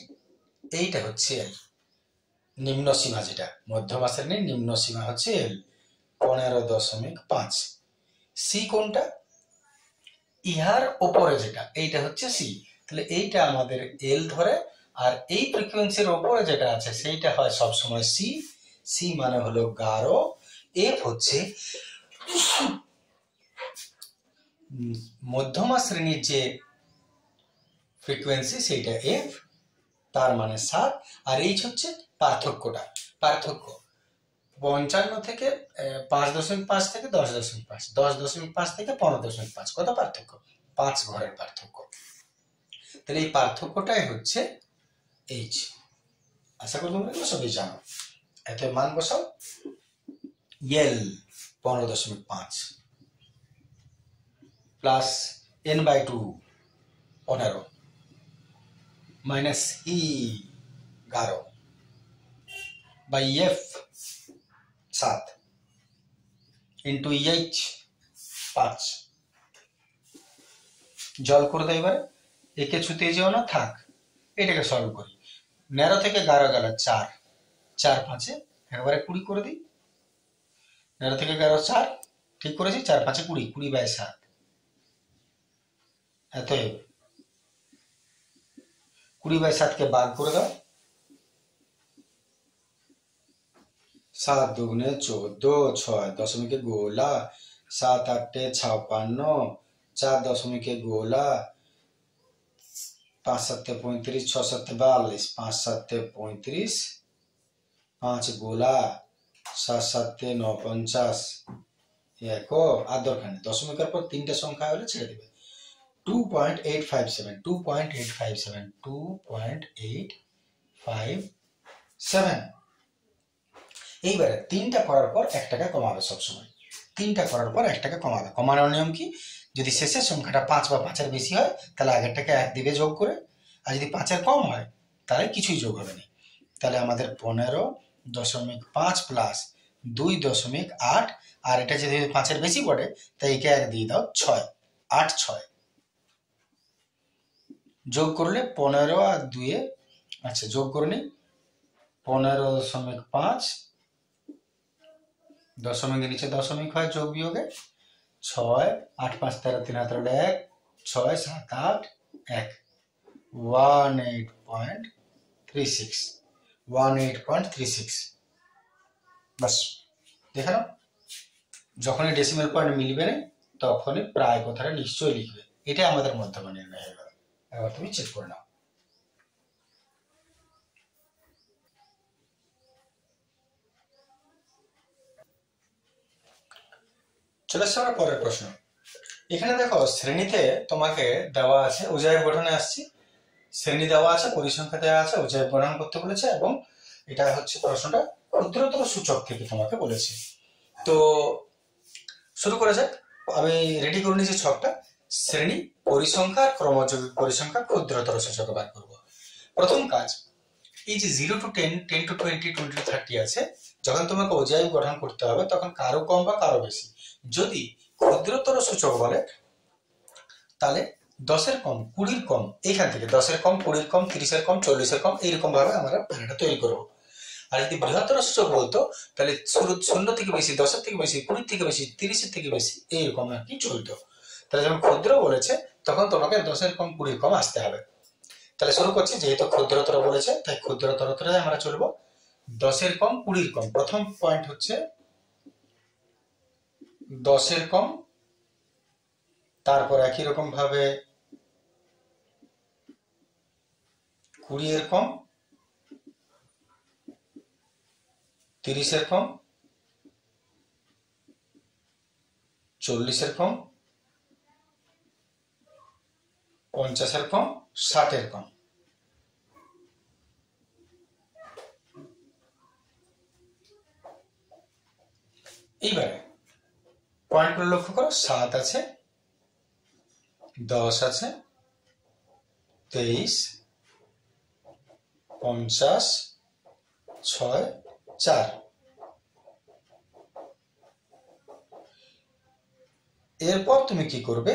এইটা হচ্ছে L নিম্ন সীমা, যেটা মধ্যমা শ্রেণীর নিম্ন সীমা হচ্ছে L 15.5। সি কোনটা? ইহার উপরে যেটা, এইটা হচ্ছে সি। তাহলে এইটা আমাদের এল ধরে, আর এই ফ্রিকোয়েন্সির উপরে যেটা আছে সেইটা হয় সবসময় সি। সি মানে হলো গাঢ়, এফ হচ্ছে মধ্যমা শ্রেণীর যে ফ্রিকোয়েন্সি সেইটা এফ, তার মানে 7, আর এইচ হচ্ছে পার্থক্যটা, পার্থক্য 55 থেকে 5.5 থেকে 10.5, 10.5 থেকে 15.5, কত পার্থক্য? 5 ঘরের পার্থক্য। তাহলে এই পার্থক্যটাই হচ্ছে এইচ। আশা করি তোমরা এগুলো সবই জানো। এত মান বসাও, L 15.5 plus n/2 15 minus E 11 by F 7 into H 5। জল করে দেয়। এবারে একে ছুতে যেও না, থাক, এটাকে সলভ করি। 11 থেকে 11 গেল 4, 4 5 একবারে 20 করে দিই। 11 থেকে 11 4, ঠিক করেছি, 4 5 20, 20/7 এত। 20/7 কে ভাগ করে দাও। 7 দুগুণে 14, 6 দশমিকে গোলা, 7 8 56, 4 দশমিকে গোলা, 5 7 35, 6 7 42, 5 7 35, 5 গোলা, 7 7 9 50, একো আর দরকার নেই। দশমিকের পর 3টে সংখ্যা হলে ছেড়ে দেবে। 2.857, 2.857, 2.857। এইবারে 3টা করার পর 1 টাকা কমাবে সবসময়। 3টা করার পর 1 টাকা কমাবে। কমানোর নিয়ম কি? যদি শেষের সংখ্যাটা 5 বা 5-এর বেশি হয় তাহলে আগেরটাকে 1 দিবে যোগ করে, আর যদি 5-এর কম হয় তাহলে কিছুই যোগ হবে না। তাহলে আমাদের 15.5 প্লাস 2.8, আর এটা যদি 5-এর বেশি পড়ে তাই একে 1 দিয়ে দাও, 6, 8 6 যোগ করলে 15 আর 2, আচ্ছা যোগ করে নিই, 15.5, দশমিকের নিচে দশমিক হয় যোগ বিয়োগে, 6 8 5 13 3 হাতে 1, 6 7 8 1, 18.36, 18.36। বাস, দেখে নাও, যখনই ডেসিমাল পয়েন্ট মিলবে না তখনই প্রায় কথাটা নিশ্চয়ই লিখবে। এটাই আমাদের মধ্যমা নির্ণয় হয়ে গেল। এবার তুমি চেক করে নাও। চলে আসছে আমরা পরের প্রশ্ন। এখানে দেখো, শ্রেণীতে তোমাকে দেওয়া আছে, অজৈব গঠনে আসছি, শ্রেণী দেওয়া আছে, পরিসংখ্যা দেওয়া আছে, অজৈব গঠন করতে বলেছে, এবং এটা হচ্ছে প্রশ্নটা ক্ষুদ্রতর সূচক থেকে তোমাকে বলেছে। তো শুরু করা যাক। আমি রেডি করে নিয়েছি ছকটা। শ্রেণী, পরিসংখ্যা, ক্রমযৌগিক পরিসংখ্যা, ক্ষুদ্রতর সূচক বার করব। প্রথম কাজ, এই যে 0 to 10, 10 to 20, 20 to 30 আছে, যখন তোমাকে অজৈব গঠন করতে হবে তখন কারো কম বা কারো বেশি। যদি ক্ষুদ্রতর সূচক বলে তাহলে 10-এর কম, 20-এর কম, এইখান থেকে 10-এর কম, 20-এর কম, 30-এর কম, 40-এর কম, এইরকম ভাবে আমরা প্যারাটা তৈরি করবো। আর যদি বৃহত্তর সূচক বলতো তাহলে 0 থেকে বেশি, 10-এর থেকে বেশি, 20-এর থেকে বেশি, 30-এর থেকে বেশি, এইরকম আর কি চলতো। তাহলে যখন ক্ষুদ্র বলেছে তখন তোমাকে 10-এর কম, 20-এর কম আসতে হবে। তাহলে শুরু করছি, যেহেতু ক্ষুদ্রতর বলেছে তাই ক্ষুদ্রতরতে আমরা চলবো। 10-এর কম, 20-এর কম, প্রথম পয়েন্ট হচ্ছে 10-এর কম, তারপর একই রকম ভাবে 20-এর কম, 30-এর কম, 40-এর কম, 50-এর কম, 60-এর কম। এইবারে পয়েন্টগুলো লক্ষ্য করো, 7 আছে, 10 আছে, 23, 50, 6, 4। এরপর তুমি কি করবে?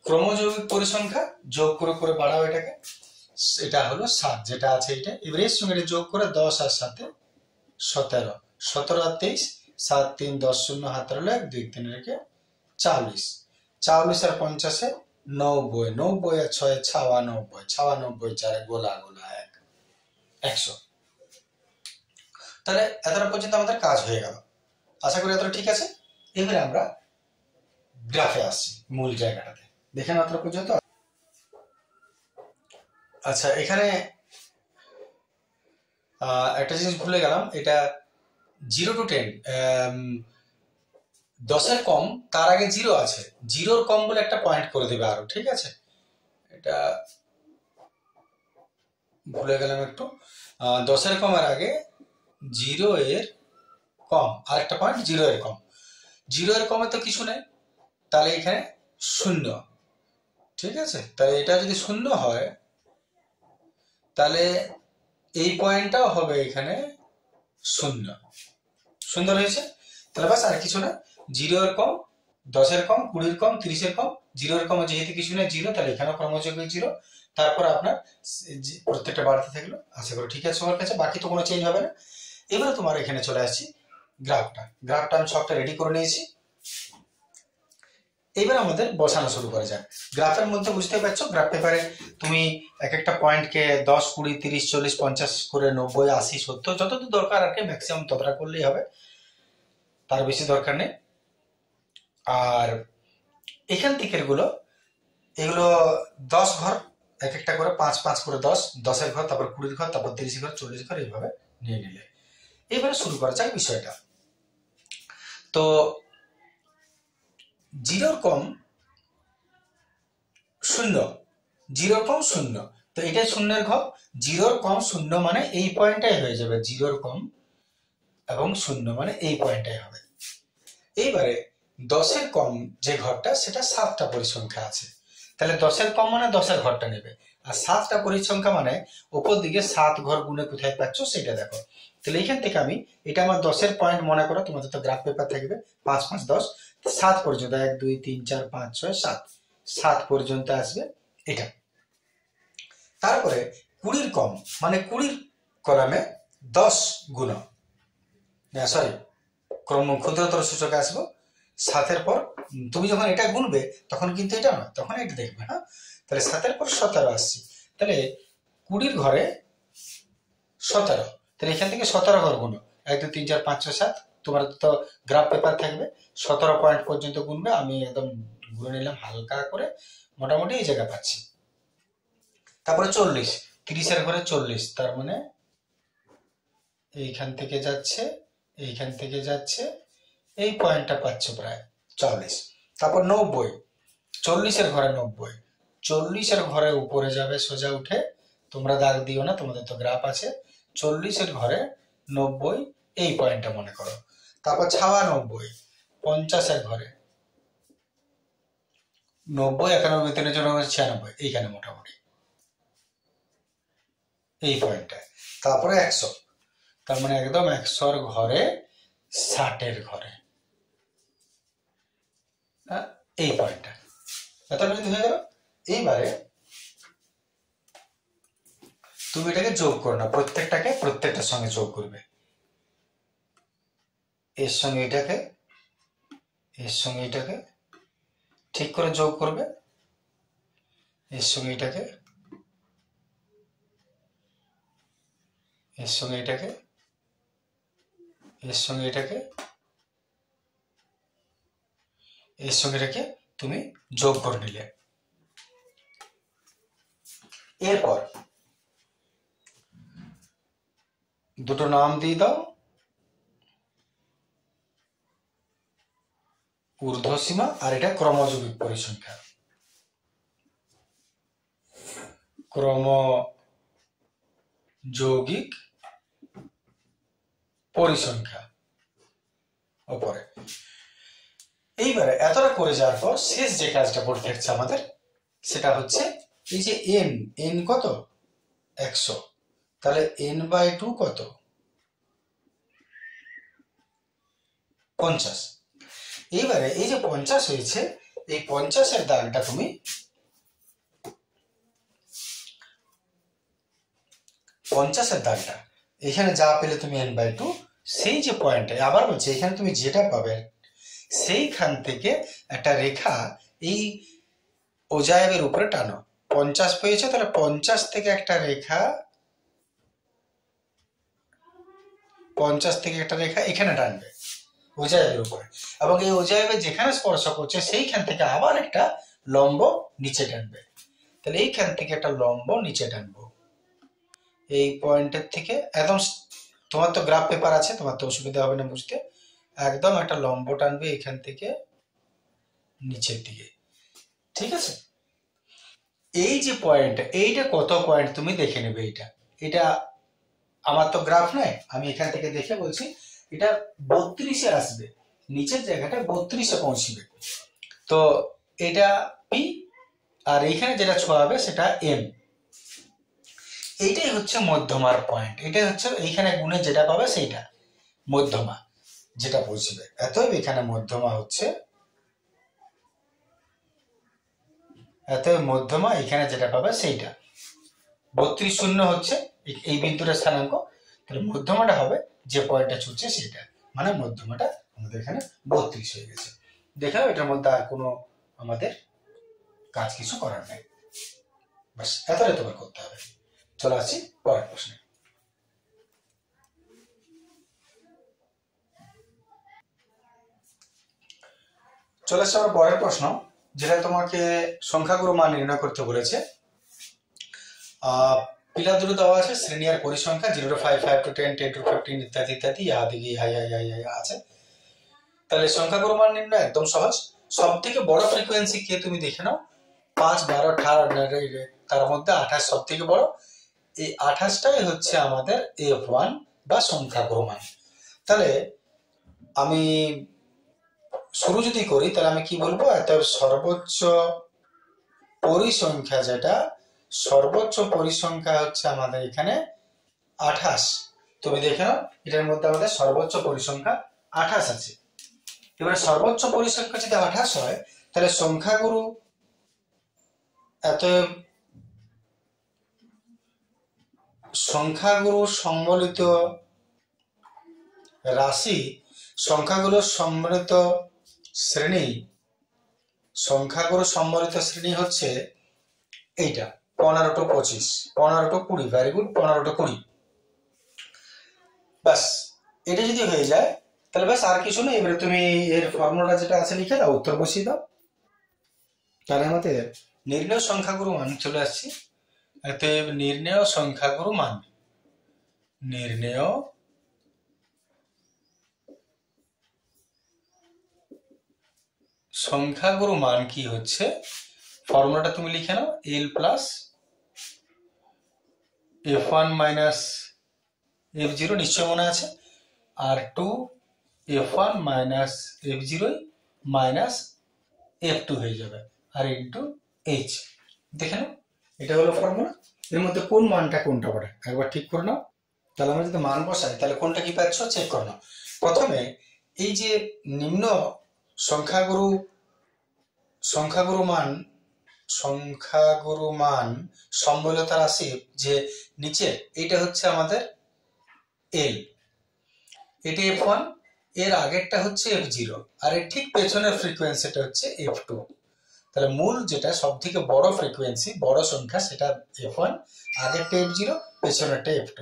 ক্রমযৌগিক পরিসংখ্যা যোগ করে করে বাড়াও এটাকে। এটা হলো 7, যেটা আছে এটা। এবার এর সঙ্গে যোগ করে 10 আর 7 17, 17 আর 23, 7 3 10 0 হাত রইল 1 2 3 রেখে 40, 40 আর 50 90, 90 আর 6 96, 96 4 গোলা গোলা 1, 100। তাহলে এতটা পর্যন্ত আমাদের কাজ হয়ে গেল। আশা করি এতটা ঠিক আছে। এবারে আমরা গ্রাফে আসছি, মূল জায়গাটাতে। দেখেন এতটা পর্যন্ত। আচ্ছা, এখানে একটা জিনিস ভুলে গেলাম, এটা 0 to 10, 10-এর কম, তার আগে 0 আছে, 0-র কম বলে একটা পয়েন্ট করে দেবে আরো, ঠিক আছে? এটা ভুলে গেলাম একটু। 10-এর কমের আগে 0 এর কম আর একটা পয়েন্ট, 0 এর কম। 0 এর কমে তো কিছু নেই, তাহলে এখানে 0, ঠিক আছে? তাহলে এটা যদি 0 হয় তাহলে এই পয়েন্টটাও হবে এখানে 0। সুন্দর হয়েছে। তাহলে বাস, আর কিছু না। 0 এর কম, 10-এর কম, 20-এর কম, 30-এর কম, 0 এর কম যেহেতু কিছু নেই 0, তাহলে এখানেও ক্রমযোগ্য 0। তারপর আপনার প্রত্যেকটা বাড়তে থাকলো। আশা করি ঠিক আছে তোমার কাছে, বাকি তো কোনো চেঞ্জ হবে না। এবারে তোমার এখানে চলে আসছি গ্রাফটা আমি সবটা রেডি করে নিয়েছি। এবার আমাদের বসানো শুরু করা যায়। গ্রাফের মধ্যে বুঝতে পারছো, গ্রাফ পেপারে তুমি এক একটা পয়েন্টকে 10, 20, 30, 40, 50 করে 90, 80, 70 যতদূর দরকার আর কি, ম্যাক্সিমাম ততটা করলেই হবে, তার বেশি দরকার নেই। আর এখান থেকে এগুলো 10 ঘর, এক একটা করে 5 5 করে 10, 10-এর ঘর, তারপর 20-এর ঘর, তারপর 30 ঘর, 40 ঘর, এইভাবে নিয়ে নিলে এবারে শুরু করা যাক বিষয়টা। তো 0-র কম 0, 0-র কম 0, তো এটাই 0-এর ঘর। 0-র কম 0 মানে এই পয়েন্টটাই হয়ে যাবে, 0-র কম এবং 0 মানে এই পয়েন্টটাই হবে। এইবারে 10-এর কম যে ঘরটা, সেটা 7টা পরিসংখ্যা আছে, তাহলে 10-এর কম মানে 10-এর ঘরটা নেবে। আর 7টা পরিসংখ্যা মানে উপর দিকে 7 ঘর গুণে কোথায় পাচ্ছ সেটা দেখো। তাহলে এখান থেকে আমি, এটা আমার 10-এর পয়েন্ট মনে করো, তোমাদের তো গ্রাফ পেপার থাকবে 5 5 10, 7 পর্যন্ত, 1 2 3 4 5 6 7, 7 পর্যন্ত আসবে এটা। তারপরে 20-র কম মানে 20-র কলামে 10 গুণ, সরি, ক্ষুদ্রতর সূচকে আসবো 7-এর পর। তুমি যখন এটা গুনবে তখন কিন্তু এটা নয়, তখন এটা দেখবে, হ্যাঁ? তাহলে 7-এর পর 17 আসছি, তাহলে 20-র ঘরে 17, তাহলে এখান থেকে 17 ঘর গুনো, 1 2 3 4 5 6 7, তোমার তো গ্রাফ পেপার থাকবে, 17 পয়েন্ট পর্যন্ত গুনবে। আমি একদম গুনে নিলাম হালকা করে, মোটামুটি এই জায়গা পাচ্ছি। তারপরে 40, 30-এর ঘরে 40, তার মানে এইখান থেকে যাচ্ছে, এইখান থেকে যাচ্ছে, এই পয়েন্টটা পাচ্ছ প্রায় 40। তারপর 90, 40-এর ঘরে 90, 40-এর ঘরে উপরে যাবে সোজা উঠে, তোমরা দাগ দিও না, তোমাদের তো গ্রাফ আছে। 40-এর ঘরে 90, এই পয়েন্টটা মনে করো। তারপর 96, 50-এর ঘরে 90, 91, 93, 96, এইখানে মোটামুটি এই পয়েন্টটা। তারপরে 100, তার মানে একদম 100-র ঘরে 60-এর ঘরে, এই পয়েন্টটা এতটা হয়ে গেল। এইবারে তুমি এটাকে যোগ করো না, প্রত্যেকটার সঙ্গে যোগ করবে, এর সঙ্গে এটাকে, এর সঙ্গে এটাকে ঠিক করে যোগ করবে, এর সঙ্গে এটাকে, এর সঙ্গে এটাকে, এর সঙ্গে এটাকে, এর সঙ্গে এটাকে তুমি যোগ করে নিলে। এরপর দুটো নাম দিয়ে দাও, ঊর্ধ্বসীমা আর এটা ক্রমযৌগিক পরিসংখ্যা, ক্রমযৌগিক পরিসংখ্যা ওপরে। এইবারে এতটা করে যাওয়ার পর শেষ যে কাজটা পড়ে থাকছে আমাদের, সেটা হচ্ছে এই যে এন কত, 100, তাহলে n/2 কত, 50। এইবারে এই যে 50 হয়েছে, এই 50-এর দাগটা তুমি 50-এর দাগটা এখানে যা পেলে তুমি n/2, সেই যে পয়েন্টে, আবার বলছি এখানে তুমি যেটা পাবে সেইখান থেকে একটা রেখা এই ওজায়েবের উপরে টানো। 50 পেয়েছে, তাহলে 50 থেকে একটা রেখা, 50 থেকে একটা রেখা এখানে টানবে ওজায়েবের উপরে, এবং এই ওজায়েবে যেখানে স্পর্শ করছে সেইখান থেকে আবার একটা লম্ব নিচে টানবে। তাহলে এইখান থেকে একটা লম্ব নিচে টানবো, এই পয়েন্টের থেকে একদম, তোমার তো গ্রাফ পেপার আছে, তোমার তো অসুবিধা হবে না বুঝতে, একদম একটা লম্ব টানবে এখান থেকে নিচের দিকে, ঠিক আছে। এই যে পয়েন্ট, এইটা কত পয়েন্ট তুমি দেখে নেবে। এটা আমার তো গ্রাফ নয়, আমি এখান থেকে দেখে বলছি, এটা 32-এ আসবে, নিচের জায়গাটা 32-এ পৌঁছবে। তো এটা পি, আর এইখানে যেটা ছোঁয়াবে সেটা এম। এইটাই হচ্ছে মধ্যমার পয়েন্ট, এটাই হচ্ছে এইখানে গুণে যেটা পাবে সেইটা মধ্যমা যেটা পৌঁছবে। অতএব এখানে মধ্যমা হচ্ছে, অতএব মধ্যমা এখানে যেটা পাবে সেইটা 32 হচ্ছে এই বিন্দুটা স্থানাঙ্ক, তাহলে মধ্যমাটা হবে যে পয়েন্টটা ছুটছে সেটা, মানে মধ্যমাটা আমাদের এখানে 32 হয়ে গেছে। দেখাও, এটার মধ্যে আর কোনো আমাদের কাজ কিছু করার নেই, বাস এতটাই তোমার করতে হবে। চলে আসছি পরের প্রশ্নে। চলে আসছে আমার পরের প্রশ্ন, যেটা তোমাকে সংখ্যাগুরু মান নির্ণয় করতে বলেছে। পিলার দুটো দেওয়া আছে, শ্রেণী আর পরিসংখ্যা 0 to 5, 5 to 10, 10 to 15 ইত্যাদি ইত্যাদি, দিকে হাই আছে। তাহলে সংখ্যাগুরু মান নির্ণয় একদম সহজ। সব থেকে বড় ফ্রিকোয়েন্সি কে তুমি দেখে নাও, 5, 12, 18, তার মধ্যে 28 সব থেকে বড়। এই 28টাই হচ্ছে আমাদের F1 বা সংখ্যাগুরু মান। তাহলে আমি শুরু যদি করি, তাহলে আমি কি বলবো, সর্বোচ্চ পরিসংখ্যা যেটা, সর্বোচ্চ পরিসংখ্যা হচ্ছে আমাদের এখানে 28। তুমি দেখে নাও, এটার মধ্যে আমাদের সর্বোচ্চ পরিসংখ্যা 28 আছে। এবার সর্বোচ্চ পরিসংখ্যা যদি 28 হয়, তাহলে সংখ্যাগুরু সংখ্যাগুরু সম্বলিত রাশি, সংখ্যাগুরু সম্বলিত শ্রেণী, সংখ্যাগুরু সম্বলিত শ্রেণী হচ্ছে এইটা 15 to 25, 15 to 20, very good, 15 to 20। ব্যাস, এটা যদি হয়ে যায় তাহলে ব্যাস আর কিছু নেই। এবারে তুমি এর ফর্মুলা যেটা আছে লিখে দাও, উত্তর বসিয়ে দাও। তাহলে আমাদের নির্ণয় সংখ্যাগুরু মান চলে আসছি। অতএব নির্ণয় সংখ্যাগুরু মান, নির্ণয় সংখ্যাগুরু মান কি হচ্ছে, ফর্মুলাটা তুমি লিখে নাও, L plus F1 minus F0, নিশ্চয় মনে আছে, আর 2 F1 minus F0 minus F2 হয়ে যাবে, আর ইন্টু H। দেখে নাও, এটা হলো ফর্মুলা। এর মধ্যে কোন মানটা কোনটা পড়ে একবার ঠিক করে নাও। তাহলে আমরা যদি মান বসাই, তাহলে কোনটা কি পাচ্ছ চেক করে নাও। প্রথমে এই যে নিম্ন সংখ্যাগুরু মান সম্বলিত রাশি যে নিচে, এইটা হচ্ছে আমাদের L, এটা F1, এর আগেরটা হচ্ছে F0, আর এর ঠিক পেছনের ফ্রিকোয়েন্সিটা হচ্ছে F2। তাহলে মূল যেটা সব থেকে বড় ফ্রিকোয়েন্সি, বড় সংখ্যা, সেটা F1, আগেরটা F0, পেছনেরটা F2,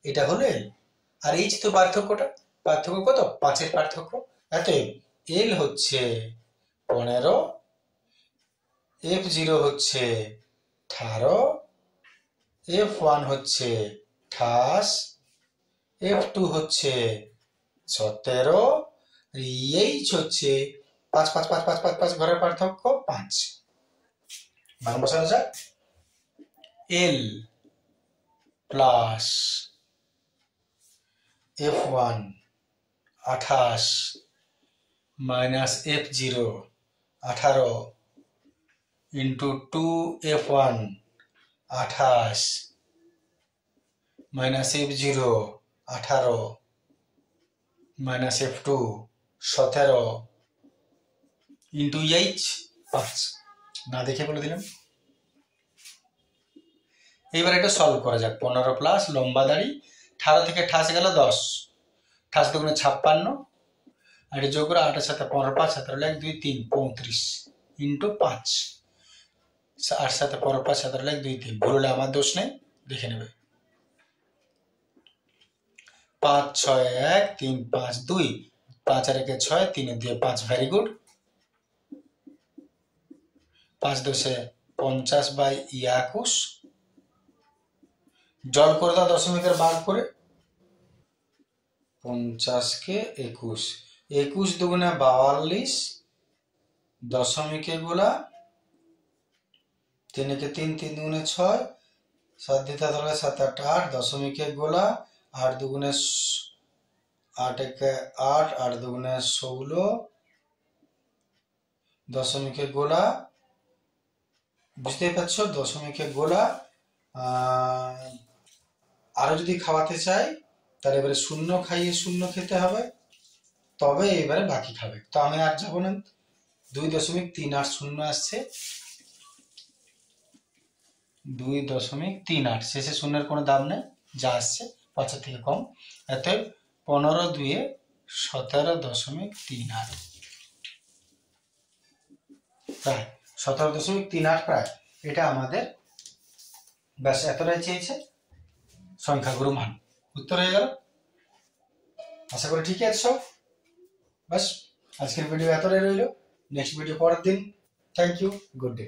এটা হলো L। আর এই যে তো পার্থক্য কত, 5-এর পার্থক্য। অতএব L হচ্ছে 15, F0 হচ্ছে 18, F1 হচ্ছে 28, F2 হচ্ছে 17, H হচ্ছে 5, 5, 5, 5, 5, 5 ঘরের পার্থক্য 5। মান বসানো যাক, L plus F1 28 minus F0 18 into 2F1 28 minus F0 18 minus F2 17 into H 5। না দেখে বলে দিলাম। এইবার এটা সলভ করা যাক। 15 প্লাস লম্বা দাড়ি, 18 থেকে 28 গেল 10, 28 দুগুণে 56, আর এটা যোগ করে 8 এর সাথে 15, 5 17 1 2 3 35 ইন্টু 5, 8 সাথে 15 5 17 1 2 3, ভুল হলে আমার দোষ নেই, দেখে নেবে। 5 6 1 3 5 2, 5 আর 1 6, 3 এর 2 5, ভেরি গুড। 5 2 50/21, জল করে দাও দশমিকের বার করে। 50-কে 21, 21 দুগুণে 42, দশমিকে গোলা 3-কে 3, 3 দুগুণে 6, 7 দিতে ধরলে 7 8 8, দশমিকে গোলা 8 দুগুণে 8-একে 8, 8 দুগুণে 16, দশমিকে গোলা, বুঝতেই পারছো, দশমিকে গোলা। আরো যদি খাওয়াতে চাই তাহলে এবারে শূন্য খাইয়ে শূন্য খেতে হবে, তবে এবারে বাকি খাবে। তো আমি আর যাবো না, 2.38 আসছে, 2.38, শেষে শূন্যের কোনো দাম নেই, যা আসছে 5 থেকে কম। অতএব 15 2 17.38, প্রায় 17.38 প্রায়। এটা আমাদের ব্যাস এতটাই চেয়েছে সংখ্যাগুরু মান, উত্তর হয়ে গেল। আশা করি ঠিক আছে সব। ব্যাস আজকের ভিডিও এতটাই রইল, নেক্সট ভিডিও পরের দিন। Thank you, good day.